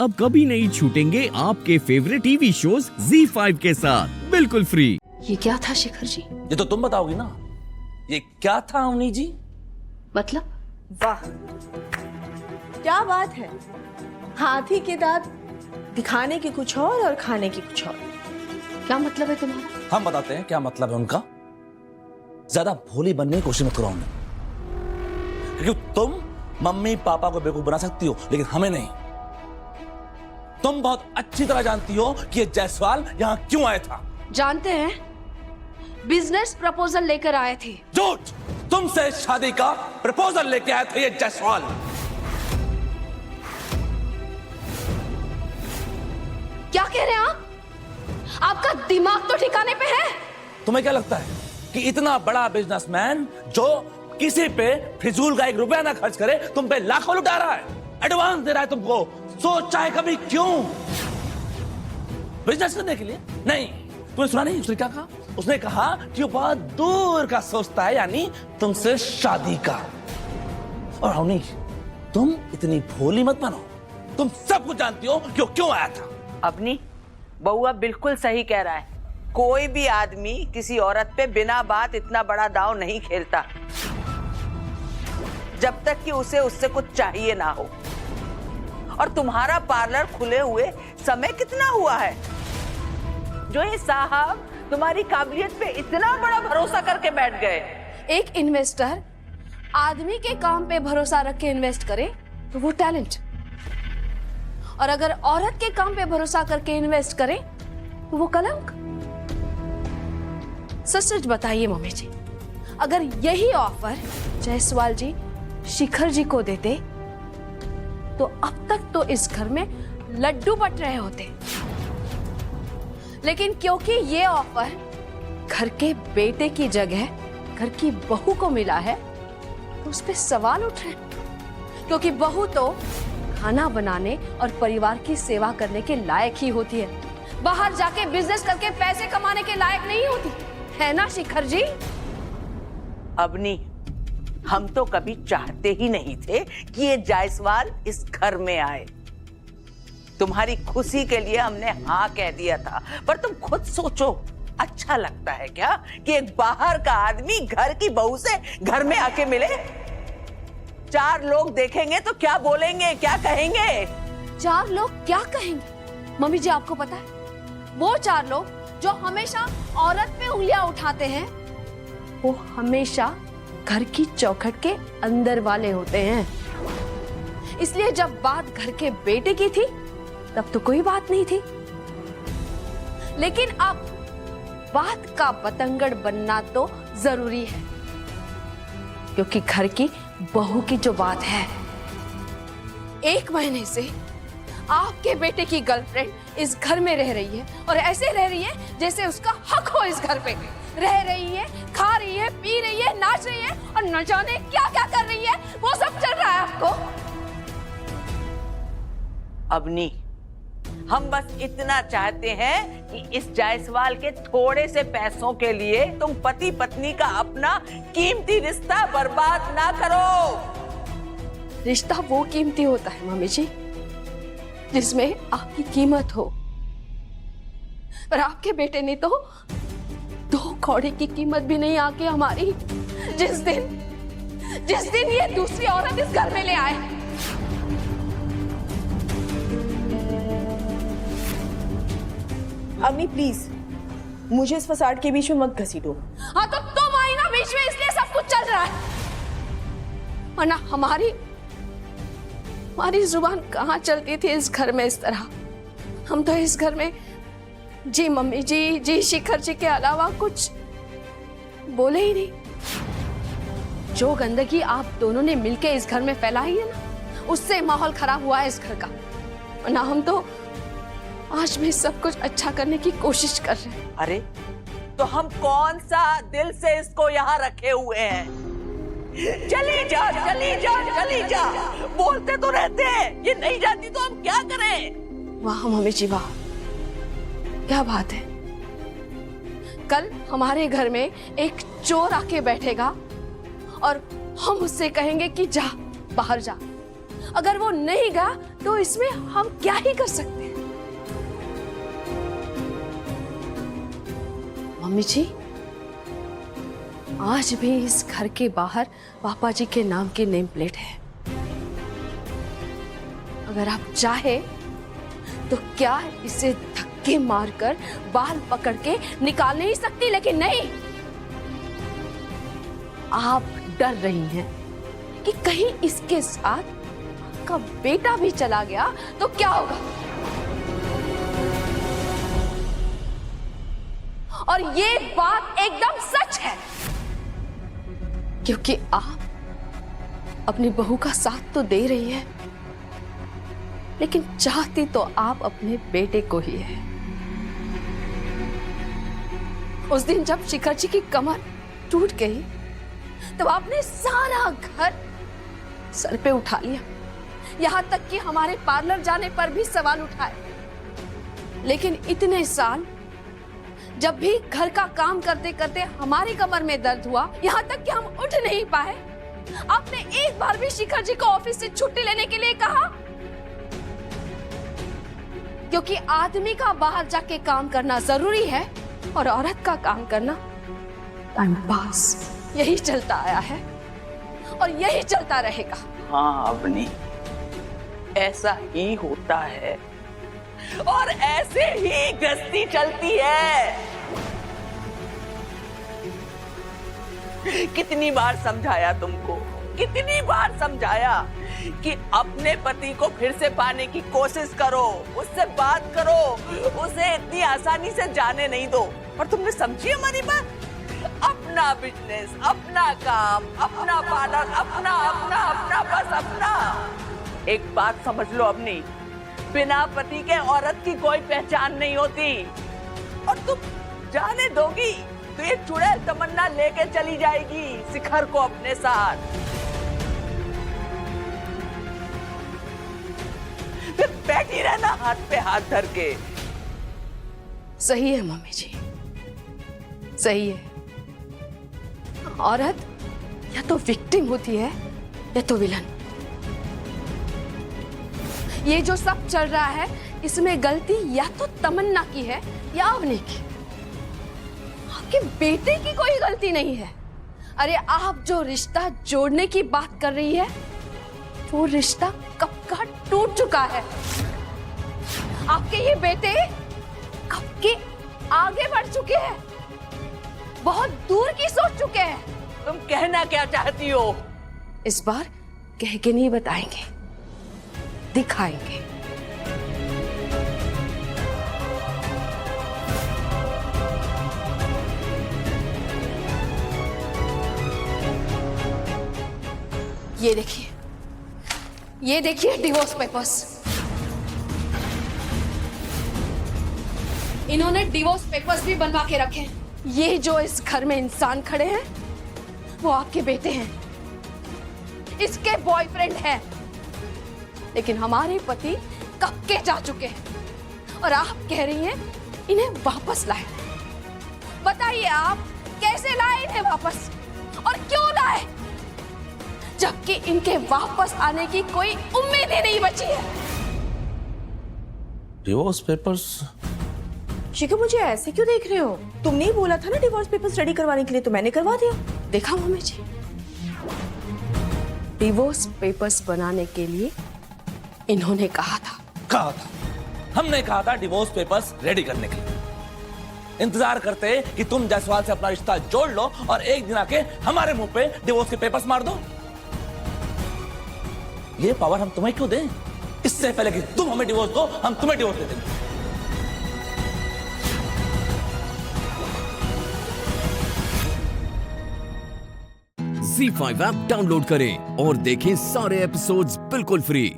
अब कभी नहीं छूटेंगे आपके फेवरेट टीवी शोज ZEE5 के साथ बिल्कुल फ्री। ये क्या था शिखर जी? ये तो तुम बताओगी ना, ये क्या था अवनी जी? मतलब? वाह क्या बात है, हाथी के दांत दिखाने की कुछ और खाने की कुछ और। क्या मतलब है तुम्हारा? हम बताते हैं क्या मतलब है उनका। ज्यादा भोली बनने की कोशिश मत करो उन्हें, क्योंकि तुम मम्मी पापा को बेवकूफ बना सकती हो लेकिन हमें नहीं। तुम बहुत अच्छी तरह जानती हो कि ये जायसवाल यहां क्यों आया था। जानते हैं, बिजनेस प्रपोजल लेकर आए थे। झूठ! तुमसे शादी का प्रपोजल लेके आया था ये जायसवाल। क्या कह रहे हैं आप? आपका दिमाग तो ठिकाने पे है? तुम्हें क्या लगता है कि इतना बड़ा बिजनेसमैन जो किसी पे फिजूल का 1 रुपया ना खर्च करे तुम पे लाखों लुटा रहा है, एडवांस दे रहा है तुमको, सोचा है कभी क्यों? बिजनेस करने के लिए? नहीं। तुमने सुना नहीं उसने क्या कहा? उसने कहा कि वो बहुत दूर का सोचता है, यानी तुमसे शादी का। और अवनी, तुम इतनी भोली मत बनो, तुम सब कुछ जानती हो कि वो क्यों आया था। अपनी बउआ बिल्कुल सही कह रहा है। कोई भी आदमी किसी औरत पे बिना बात इतना बड़ा दांव नहीं खेलता जब तक कि उसे उससे कुछ चाहिए ना हो। और तुम्हारा पार्लर खुले हुए समय कितना हुआ है जो ये साहब तुम्हारी काबिलियत पे इतना बड़ा भरोसा करके बैठ गए। एक इन्वेस्टर आदमी के काम पे भरोसा रख के इन्वेस्ट करे तो वो टैलेंट, और अगर औरत के काम पे भरोसा करके इन्वेस्ट करे तो वो कलंक। सच बताइए मम्मी जी, अगर यही ऑफर जायसवाल जी शिखर जी को देते तो अब तक तो इस घर में लड्डू बट रहे होते। लेकिन क्योंकि ये ऑफर घर के बेटे की जगह घर की बहू को मिला है तो उस पे सवाल उठ रहे हैं। क्योंकि बहू तो खाना बनाने और परिवार की सेवा करने के लायक ही होती है, बाहर जाके बिजनेस करके पैसे कमाने के लायक नहीं होती है ना शिखर जी? अवनी, हम तो कभी चाहते ही नहीं थे कि ये जायसवाल इस घर में आए। तुम्हारी खुशी के लिए हमने हाँ कह दिया था, पर तुम खुद सोचो, अच्छा लगता है क्या कि एक बाहर का आदमी घर की बहू से घर में आके मिले? 4 लोग देखेंगे तो क्या बोलेंगे, क्या कहेंगे? 4 लोग क्या कहेंगे? मम्मी जी आपको पता है, वो 4 लोग जो हमेशा औरत पे उंगलियां उठाते हैं वो हमेशा घर की चौखट के अंदर वाले होते हैं। इसलिए जब बात घर के बेटे की थी तब तो कोई बात नहीं थी, लेकिन अब बात का बतंगड़ बनना तो जरूरी है, क्योंकि घर की बहू की जो बात है, 1 महीने से आपके बेटे की गर्लफ्रेंड इस घर में रह रही है और ऐसे रह रही है जैसे उसका हक हो इस घर पे। रह रही है, खा रही है, पी रही है, नाच रही है और न जाने क्या क्या कर रही है, वो सब चल रहा है आपको। अवनी, हम बस इतना चाहते हैं कि इस जायसवाल के थोड़े से पैसों के लिए तुम पति पत्नी का अपना कीमती रिश्ता बर्बाद ना करो। रिश्ता वो कीमती होता है मम्मी जी जिसमें आपकी कीमत हो, पर आपके बेटे ने तो 2 कौड़ी की कीमत भी नहीं आके हमारी, जिस दिन ये दूसरी औरत इस घर में ले आए। अम्मी प्लीज मुझे इस फसाड के बीच में मत घसीटो। हाँ तो तुम आई ना बीच में, इसलिए सब कुछ चल रहा है, वरना हमारी जुबान कहाँ चलती थी इस घर में इस तरह। हम तो इस घर में जी मम्मी जी, जी शिखर जी के अलावा कुछ बोले ही नहीं। जो गंदगी आप दोनों ने मिलके इस घर में फैलाई है ना, उससे माहौल खराब हुआ है इस घर का, वरना हम तो आज भी सब कुछ अच्छा करने की कोशिश कर रहे हैं। अरे तो हम कौन सा दिल से इसको यहाँ रखे हुए हैं? चली जा, चली जा, चली जा, बोलते तो रहते हैं, ये नहीं जाती तो हम क्या करें? वाह मम्मी जी वाह, क्या बात है। कल हमारे घर में एक चोर आके बैठेगा और हम उससे कहेंगे कि जा, बाहर जा, अगर वो नहीं गया तो इसमें हम क्या ही कर सकते हैं। मम्मी जी, आज भी इस घर के बाहर पापा जी के नाम की नेम प्लेट है। अगर आप चाहे तो क्या इसे धक्के मारकर बाल पकड़ के निकाल नहीं सकती, लेकिन नहीं, आप डर रही हैं कि कहीं इसके साथ आपका बेटा भी चला गया तो क्या होगा। और ये बात एकदम सच है, क्योंकि आप अपनी बहू का साथ तो दे रही है, लेकिन चाहती तो आप अपने बेटे को ही है। उस दिन जब शिखर जी की कमर टूट गई तब आपने सारा घर सर पे उठा लिया, यहां तक कि हमारे पार्लर जाने पर भी सवाल उठाए। लेकिन इतने साल जब भी घर का काम करते करते हमारी कमर में दर्द हुआ, यहां तक कि हम उठ नहीं पाए, आपने एक बार भी शिखर जी को ऑफिस से छुट्टी लेने के लिए कहा? क्योंकि आदमी का बाहर जाके काम करना जरूरी है और औरत का काम करना टाइम पास। यही चलता आया है और यही चलता रहेगा। हाँ अवनी, ऐसा ही होता है और ऐसे ही गृहस्थी चलती है। कितनी बार समझाया तुमको, कितनी बार समझाया कि अपने पति को फिर से पाने की कोशिश करो, उससे बात करो, उसे इतनी आसानी से जाने नहीं दो। पर तुमने समझी हमारी बात? अपना बिजनेस, अपना काम, अपना पार्लर, अपना अपना अपना बस अपना। एक बात समझ लो अपनी, बिना पति के औरत की कोई पहचान नहीं होती। और तुम जाने दोगी तो ये चुड़ैल तमन्ना लेके चली जाएगी शिखर को अपने साथ। फिर बैठी रहना हाथ पे हाथ धर के। सही है मम्मी जी, सही है। औरत या तो विक्टिम होती है या तो विलन। ये जो सब चल रहा है इसमें गलती या तो तमन्ना की है या अवनी की। आपके बेटे की कोई गलती नहीं है। अरे आप जो रिश्ता जोड़ने की बात कर रही है वो रिश्ता कब का टूट चुका है। आपके ये बेटे कब के आगे बढ़ चुके हैं, बहुत दूर की सोच चुके हैं। तुम कहना क्या चाहती हो? इस बार कह के नहीं बताएंगे, दिखाएंगे। ये देखिए, ये देखिए डिवोर्स पेपर्स। इन्होंने डिवोर्स पेपर्स भी बनवा के रखे हैं। ये जो इस घर में इंसान खड़े हैं वो आपके बेटे हैं, इसके बॉयफ्रेंड हैं। लेकिन हमारे पति कब के जा चुके हैं और आप कह रही हैं इन्हें वापस लाए। बताइए आप कैसे लाए इन्हें वापस और क्यों लाए, जबकि इनके वापस आने की कोई उम्मीद ही नहीं बची है। Divorce papers? शिखर, मुझे ऐसे क्यों देख रहे हो? तुमने ही बोला था ना डिवोर्स पेपर्स रेडी करवाने के लिए, तो मैंने करवा दिया। देखा मम्मी जी, डिवोर्स पेपर्स बनाने के लिए इन्होंने कहा था। हमने कहा था डिवोर्स पेपर्स रेडी करने के लिए। इंतजार करते कि तुम जायसवाल से अपना रिश्ता जोड़ लो और एक दिन आके हमारे मुंह पे डिवोर्स के पेपर्स मार दो। ये पावर हम तुम्हें क्यों दें? इससे पहले कि तुम हमें डिवोर्स दो, हम तुम्हें डिवोर्स दे देंगे। Z5 ऐप डाउनलोड करें और देखें सारे एपिसोड्स बिल्कुल फ्री।